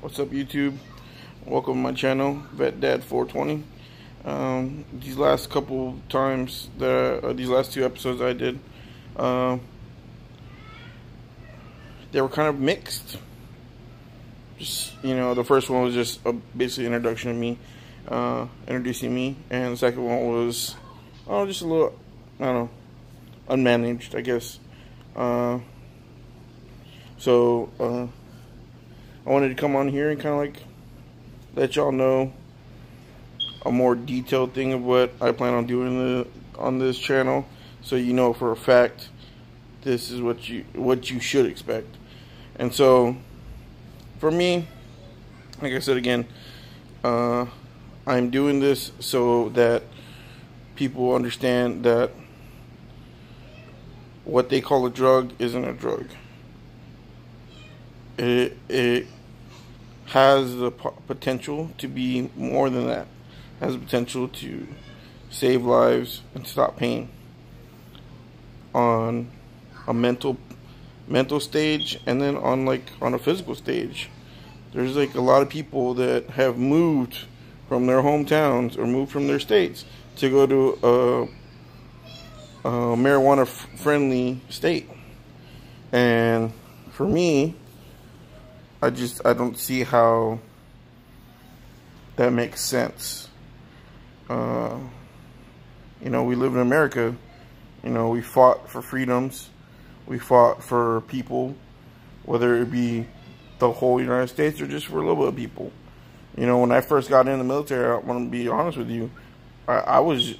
What's up, YouTube? Welcome to my channel, Vet Dad 420. These last couple times, these last two episodes I did, they were kind of mixed. Just, the first one was just basically introduction to me, introducing me, and the second one was, just a little, I don't know, unmanaged, I guess. So I wanted to come on here and kind of like let y'all know a more detailed thing of what I plan on doing on this channel, so you know for a fact this is what you should expect. And so for me, like I said again, I'm doing this so that people understand that what they call a drug isn't a drug. It has the potential to be more than that. It has the potential to save lives and stop pain on a mental stage, and then on a physical stage. There's like a lot of people that have moved from their hometowns or moved from their states to go to a marijuana friendly state. And for me, I don't see how that makes sense. We live in America. We fought for freedoms. We fought for people, whether it be the whole United States or just for a little bit of people. When I first got in the military, I want to be honest with you, I was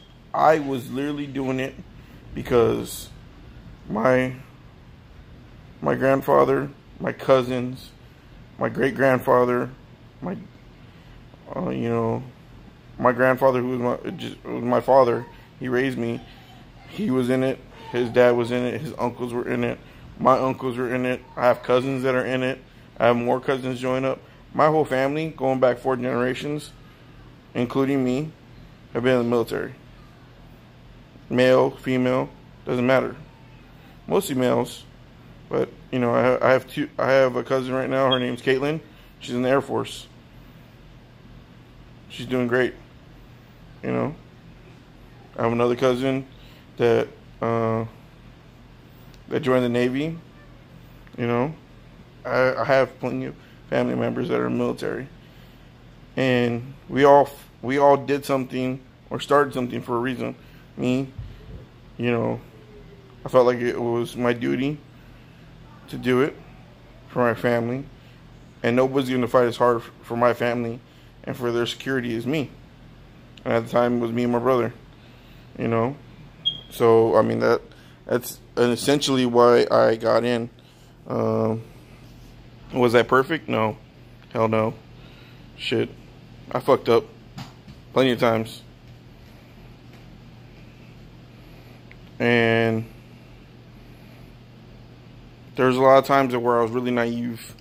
literally doing it because my grandfather, my cousins, my great-grandfather, my grandfather, who was my father, he raised me. He was in it. His dad was in it. His uncles were in it. My uncles were in it. I have cousins that are in it. I have more cousins join up. My whole family, going back 4 generations, including me, have been in the military. Male, female, doesn't matter. Mostly males. But, I have a cousin right now. Her name's Caitlin. She's in the Air Force. She's doing great. I have another cousin that joined the Navy. I have plenty of family members that are military. And we all did something or started something for a reason. Me, I felt like it was my duty to do it for my family, and nobody's going to fight as hard for my family and for their security as me. And at the time, it was me and my brother. So I mean that's essentially why I got in. Was I perfect? No, hell no. Shit, I fucked up plenty of times, and there's a lot of times where I was really naive.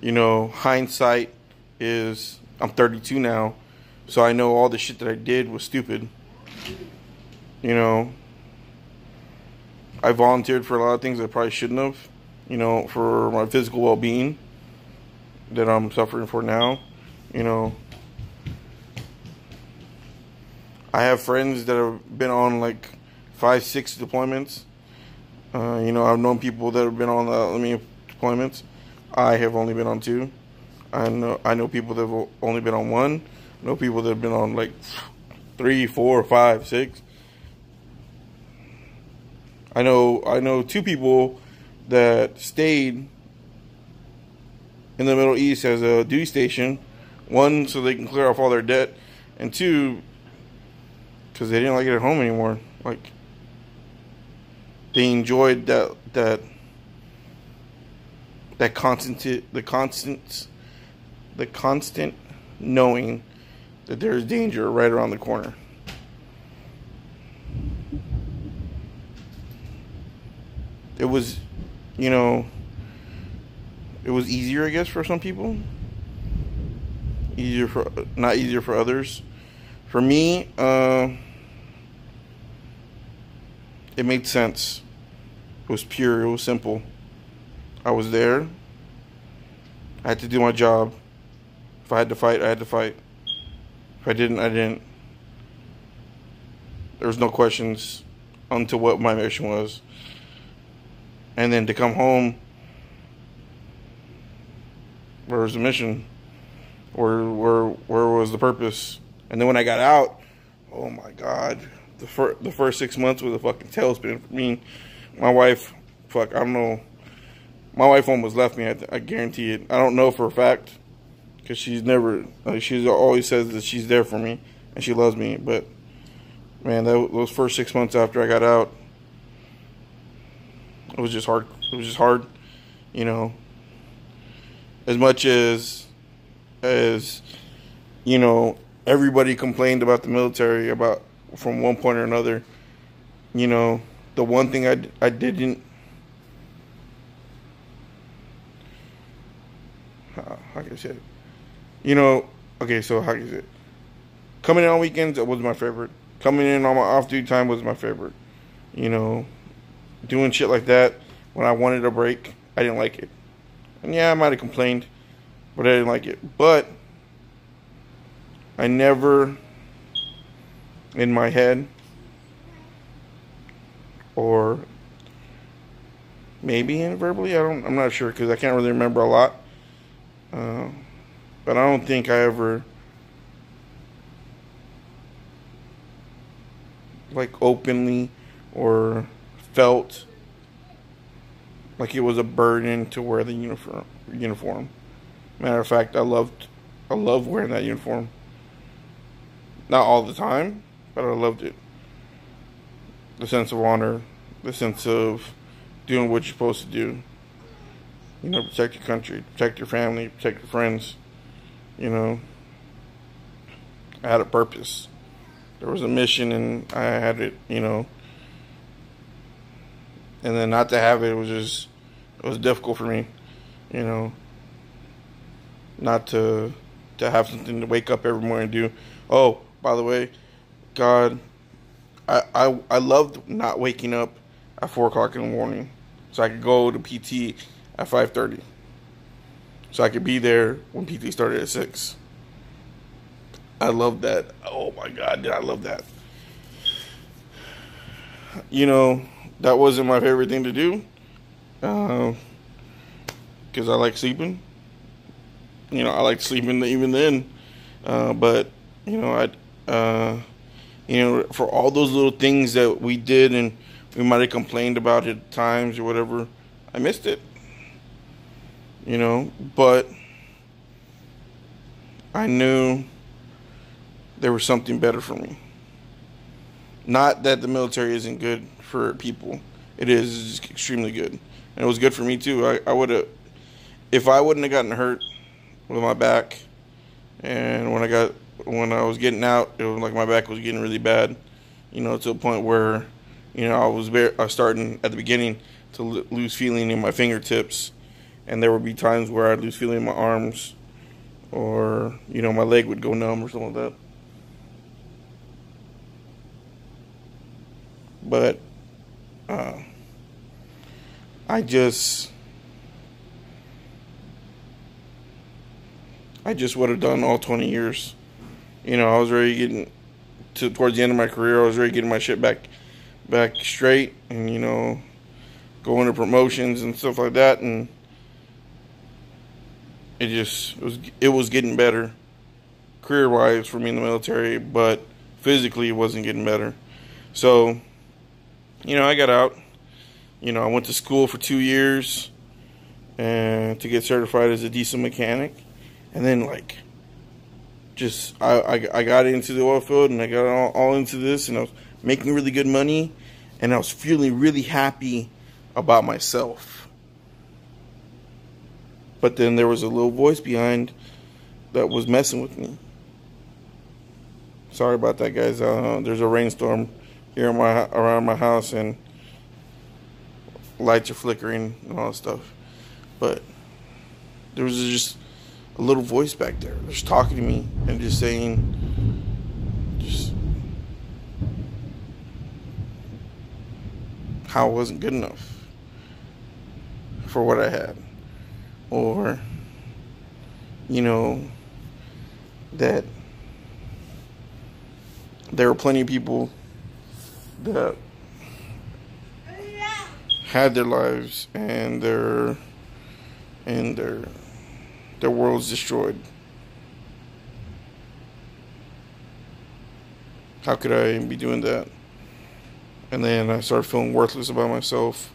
Hindsight is, I'm 32 now, so I know all the shit that I did was stupid. I volunteered for a lot of things I probably shouldn't have, for my physical well-being that I'm suffering for now. I have friends that have been on like 5-6 deployments. I've known people that have been on deployments. I have only been on 2. I know people that have only been on 1. I know people that have been on like 3, 4, 5, 6. I know 2 people that stayed in the Middle East as a duty station. 1, so they can clear off all their debt, and 2, because they didn't like it at home anymore. Like, they enjoyed the constant knowing that there's danger right around the corner. It was, it was easier, I guess, for some people. Not easier for others. For me, it made sense. It was pure. It was simple. I was there. I had to do my job. If I had to fight, I had to fight. If I didn't, I didn't. There was no questions onto what my mission was. And then to come home, where was the mission? Where was the purpose? And then when I got out, oh my God, the first 6 months was a fucking tailspin for me. My wife, I don't know. My wife almost left me. I guarantee it. I don't know for a fact, because she's always says that she's there for me and she loves me. But man, those first 6 months after I got out, it was just hard. It was just hard, you know. As much as you know, everybody complained about the military from one point or another. You know, the one thing I didn't. How can I say it? You know, okay, so how can I say it? Coming in on weekends was my favorite. Coming in on my off-duty time was my favorite. You know, doing shit like that when I wanted a break, I didn't like it. And yeah, I might have complained, but I didn't like it. But I never, in my head, or maybe verbally, I'm not sure, because I can't really remember a lot. But I don't think I ever like openly or felt like it was a burden to wear the uniform. Matter of fact, I loved wearing that uniform. Not all the time, but I loved it. The sense of honor, the sense of doing what you're supposed to do. You know, protect your country, protect your family, protect your friends. You know, I had a purpose. There was a mission, and I had it. You know, and then not to have it was difficult for me. You know, not to have something to wake up every morning and do. Oh, by the way, God, I loved not waking up at 4 o'clock in the morning, so I could go to PT at 5:30, so I could be there when PT started at 6. I love that. Oh my God, did I love that? You know, that wasn't my favorite thing to do, because I like sleeping. You know, I like sleeping even then, but you know, you know, for all those little things that we did and we might have complained about it at times or whatever, I missed it. You know, but I knew there was something better for me. Not that the military isn't good for people. It is. It's extremely good. And it was good for me too. I would have, if I wouldn't have gotten hurt with my back, and when I was getting out, it was like my back was getting really bad, you know, to a point where, you know, I was starting at the beginning to lose feeling in my fingertips. And there would be times where I'd lose feeling in my arms, or, you know, my leg would go numb or something like that. But I just would have done all 20 years. You know, I was already getting towards the end of my career. I was already getting my shit back straight, and, you know, going to promotions and stuff like that, and it was getting better career-wise for me in the military, but physically it wasn't getting better. So, you know, I got out. You know, I went to school for 2 years and to get certified as a diesel mechanic, and then like just I got into the oil field, and I got all into this, and I was making really good money, and I was feeling really happy about myself. But then there was a little voice behind that was messing with me. Sorry about that, guys. There's a rainstorm here around my house, and lights are flickering and all that stuff. But there was just a little voice back there, just talking to me and just saying, how I wasn't good enough for what I had. Or, you know, that there were plenty of people that had their lives and their worlds destroyed. How could I be doing that? And then I started feeling worthless about myself.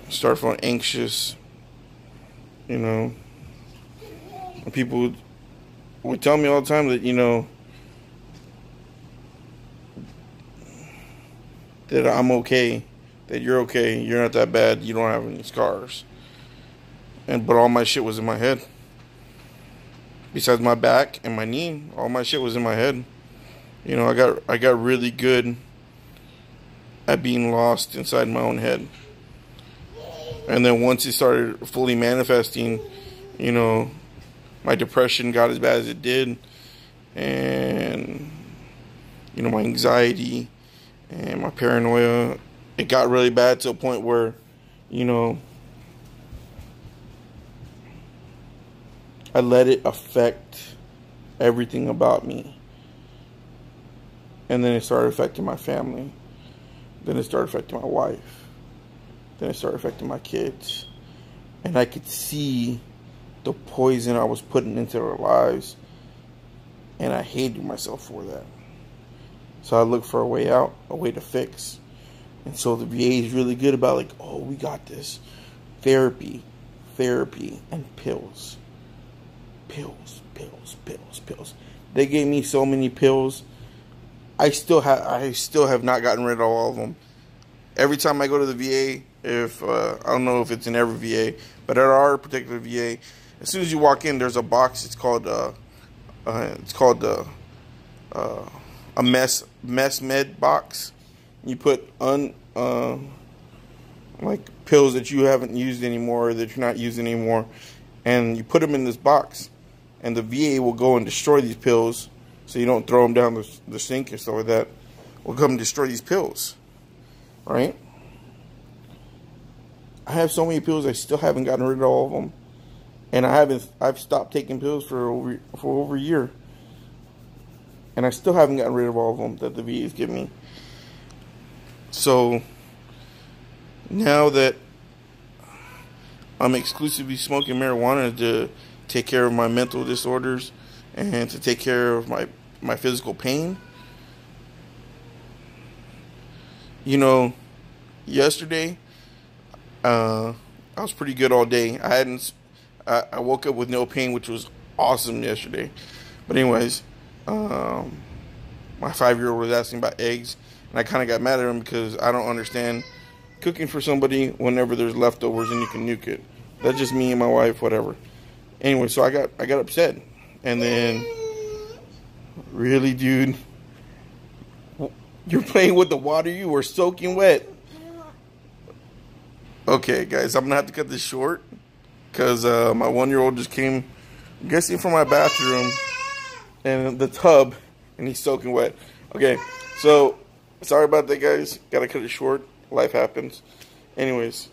I started feeling anxious. You know, and people would tell me all the time that, you know, that I'm okay, that you're okay, you're not that bad, you don't have any scars. But all my shit was in my head. Besides my back and my knee, all my shit was in my head. You know, I got really good at being lost inside my own head. And then once it started fully manifesting, you know, my depression got as bad as it did. And, you know, my anxiety and my paranoia, it got really bad to a point where, you know, I let it affect everything about me. And then it started affecting my family. Then it started affecting my wife. Then it started affecting my kids. And I could see the poison I was putting into their lives. And I hated myself for that. So I looked for a way out, a way to fix. And so the VA is really good about, like, oh, we got this. Therapy, and pills. Pills. They gave me so many pills. I still have not gotten rid of all of them. Every time I go to the VA, I don't know if it's in every VA, but at our particular VA, as soon as you walk in, there's a box. It's called a mess med box. You put like pills that you haven't used anymore, that you're not using anymore, and you put them in this box, and the VA will go and destroy these pills, so you don't throw them down the sink and stuff like that. Will come and destroy these pills, right? I have so many pills, I still haven't gotten rid of all of them, and I've stopped taking pills for over a year, and I still haven't gotten rid of all of them that the VA is giving me. So now that I'm exclusively smoking marijuana to take care of my mental disorders and to take care of my physical pain, you know, yesterday I was pretty good all day. I woke up with no pain, which was awesome yesterday. But anyways, my 5-year-old was asking about eggs, and I kind of got mad at him because I don't understand cooking for somebody whenever there's leftovers and you can nuke it. That's just me and my wife, whatever. Anyway, so I got upset, and then, really, dude, you're playing with the water. You were soaking wet. Okay, guys, I'm gonna have to cut this short because my 1-year-old just came, I'm guessing, from my bathroom and the tub, and he's soaking wet. Okay, so sorry about that, guys. Gotta cut it short. Life happens. Anyways,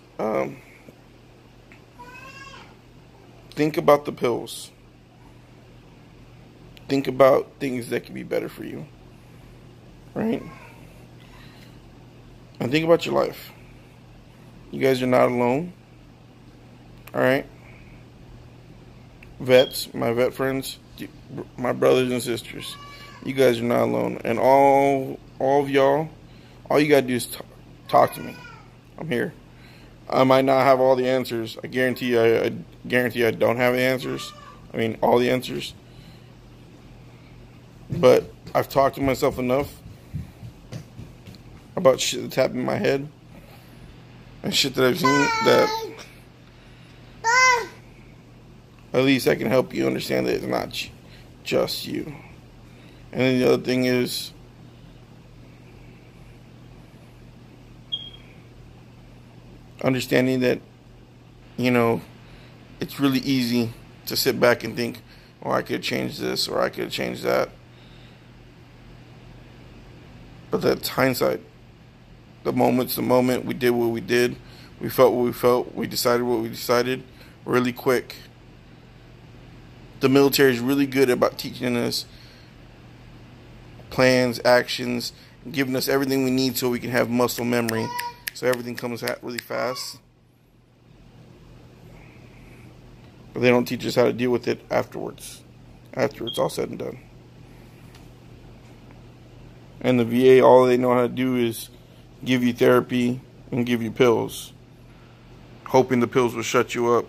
think about the pills. Think about things that can be better for you, right? And think about your life. You guys are not alone. All right? Vets, my vet friends, my brothers and sisters, you guys are not alone. And all of y'all, all you got to do is talk to me. I'm here. I might not have all the answers. I guarantee I don't have the answers. I mean, all the answers. But I've talked to myself enough about shit that's happened in my head and shit that I've seen that at least I can help you understand that it's not just you. And then the other thing is, understanding that, you know, it's really easy to sit back and think, oh, I could change this or I could change that. But that's hindsight. The moment's the moment. We did what we did. We felt what we felt. We decided what we decided really quick. The military is really good about teaching us plans, actions, giving us everything we need so we can have muscle memory, so everything comes out really fast. But they don't teach us how to deal with it afterwards, after it's all said and done. And the VA, all they know how to do is give you therapy and give you pills, hoping the pills will shut you up.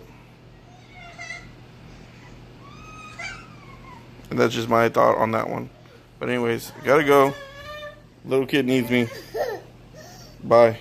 And that's just my thought on that one. But anyways, I gotta go. Little kid needs me. Bye.